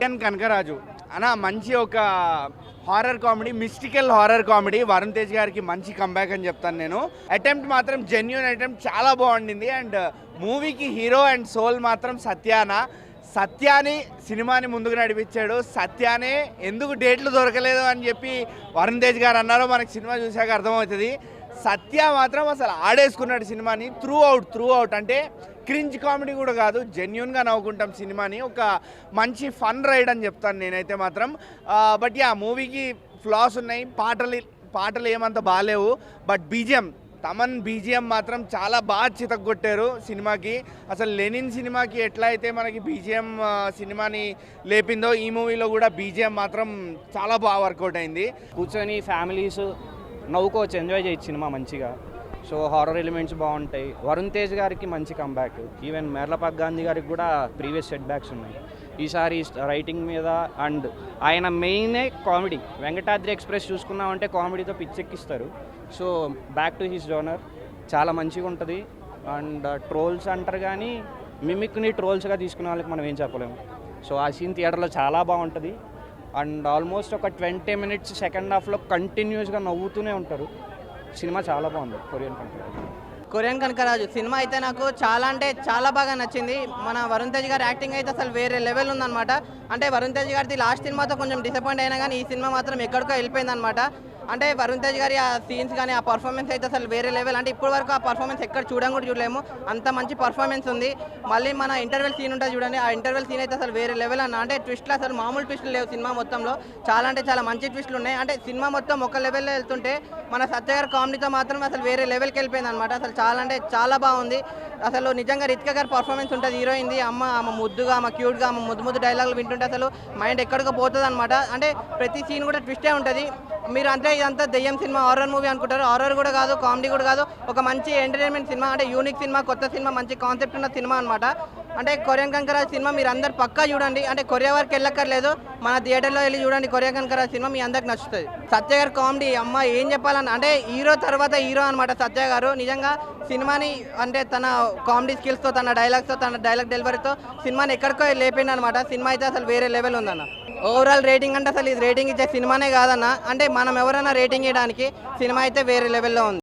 కనకరాజు అన్న మంచి ఒక horror comedy, mystical horror comedy. Varun Tej గారికి మంచి కంబ్యాక్ అని చెప్తాను నేను. అటెంప్ట్ మాత్రం జెన్యున్ అటెంప్ట్, చాలా బాగుండింది. అండ్ మూవీకి హీరో అండ్ సోల్ మాత్రం సత్యాని సినిమాని ముందుకు నడిపించాడు. సత్యానే ఎందుకు డేట్లు దొరకలేదు అని చెప్పి వరుణ్ తేజ్ గారు అన్నారో మనకి సినిమా చూశాక అర్థమవుతుంది. సత్య మాత్రం అసలు ఆడేసుకున్నాడు సినిమాని త్రూ అవుట్. అంటే క్రింజ్ కామెడీ కూడా కాదు, జెన్యున్గా నవ్వుకుంటాం సినిమాని. ఒక మంచి ఫన్ రైడ్ అని చెప్తాను నేనైతే మాత్రం. బట్ మూవీకి ఫ్లాస్ ఉన్నాయి. పాటలు ఏమంత బాగాలేవు. బట్ తమన్ బీజిఎం మాత్రం చాలా బాగా చితగ్గొట్టారు సినిమాకి. అసలు లెనిన్ సినిమాకి ఎట్లా అయితే మనకి బీజిఎం సినిమాని లేపిందో, ఈ మూవీలో కూడా బీజిఎం మాత్రం చాలా బాగా వర్కౌట్ అయింది. కూర్చొని ఫ్యామిలీస్ నవ్వుకోవచ్చు, ఎంజాయ్ చేయొచ్చు సినిమా మంచిగా. సో హారర్ ఎలిమెంట్స్ బాగుంటాయి. వరుణ్ తేజ్ గారికి మంచి కంబ్యాక్. ఈవెన్ మేర్లపాక్ గాంధీ గారికి కూడా ప్రీవియస్ సెట్ బ్యాక్స్ ఉన్నాయి. ఈసారి రైటింగ్ మీద అండ్ ఆయన మెయినే కామెడీ. వెంకటాద్రి ఎక్స్ప్రెస్ చూసుకున్నామంటే కామెడీతో పిచ్చెక్కిస్తారు. So back to his genre చాలా మంచిగా ఉంటుంది. అండ్ ట్రోల్స్ అంటారు కానీ మిమిక్ని ట్రోల్స్గా తీసుకునే వాళ్ళకి మనం ఏం చెప్పలేము. సో ఆ సీన్ థియేటర్లో చాలా బాగుంటుంది. అండ్ ఆల్మోస్ట్ ఒక 20 minutes సెకండ్ హాఫ్లో కంటిన్యూస్గా నవ్వుతూనే ఉంటారు. సినిమా చాలా బాగుంది. కొరియన్ కనకరాజు సినిమా అయితే నాకు చాలా అంటే చాలా బాగా నచ్చింది. మన వరుణ్ తేజ్ గారి యాక్టింగ్ అయితే అసలు వేరే లెవెల్ ఉందన్నమాట. అంటే వరుణ్ తేజ్ గారిది లాస్ట్ సినిమాతో కొంచెం డిసప్పాయింట్ అయినా కానీ ఈ సినిమా మాత్రం ఎక్కడికో వెళ్ళిపోయింది అనమాట. అంటే వరుణ్ తేజ్ గారి ఆ సీన్స్ కానీ ఆ పర్ఫార్మెన్స్ అయితే అసలు వేరే లెవెల్. అంటే ఇప్పటి వరకు ఆ పర్ఫార్మెన్స్ ఎక్కడ కూడా చూడలేము, అంత మంచి పర్ఫార్మెన్స్ ఉంది. మళ్ళీ మన ఇంటర్వెల్ సీన్ ఉంటుంది చూడండి, ఆ ఇంటర్వెల్ సీన్ అయితే అసలు వేరే లెవెల్ అన్న. అంటే ట్విస్ట్లు అసలు మామూలు ట్విస్ట్లు లేవు సినిమా మొత్తంలో. చాలా అంటే చాలా మంచి ట్విస్ట్లు ఉన్నాయి. అంటే సినిమా మొత్తం ఒక లెవెల్లో వెళ్తుంటే మన సత్య గారి కామెడీతో మాత్రం అసలు వేరే లెవెల్కి వెళ్ళిపోయింది అనమాట. అసలు చాలా అంటే చాలా బాగుంది. అసలు నిజంగా రితిక గారి పర్ఫార్మెన్స్ ఉంటుంది హీరోయింది. ఆమె ముద్దుగా, ఆమె క్యూట్గా, ఆమె ముద్దు డైలాగులు వింటుంటే అసలు మైండ్ ఎక్కడికో పోతుంది అనమాట. అంటే ప్రతి సీన్ కూడా ట్విస్టే ఉంటుంది. మీరు అంటే ఇదంతా దెయ్యం సినిమా, హారర్ మూవీ అనుకుంటారు. హారర్ కూడా కాదు, కామెడీ కూడా కాదు, ఒక మంచి ఎంటర్టైన్మెంట్ సినిమా. అంటే యూనిక్ సినిమా, కొత్త సినిమా, మంచి కాన్సెప్ట్ ఉన్న సినిమా అనమాట. అంటే కొరియన్ కనకరాజు సినిమా మీరు అందరు పక్కా చూడండి. అంటే కొరియా వరకు వెళ్ళక్కర్లేదు, మన థియేటర్లో వెళ్ళి చూడండి. కొరియన్ కనకరాజు సినిమా మీ అందరికి నచ్చుతుంది. సత్య గారు కామెడీ అమ్మ ఏం చెప్పాలన్న, అంటే హీరో తర్వాత హీరో అనమాట సత్య గారు. నిజంగా సినిమాని అంటే తన కామెడీ స్కిల్స్తో, తన డైలాగ్స్తో, తన డైలాగ్ డెలివరీతో సినిమాని ఎక్కడికో లేపిండి అనమాట. సినిమా అయితే అసలు వేరే లెవెల్ ఉందన్న. ఓవరాల్ రేటింగ్ అంటే అసలు ఇది రేటింగ్ ఇచ్చే సినిమానే కాదన్న. అంటే మనం ఎవరైనా రేటింగ్ ఇవ్వడానికి సినిమా అయితే వేరే లెవెల్లో ఉంది.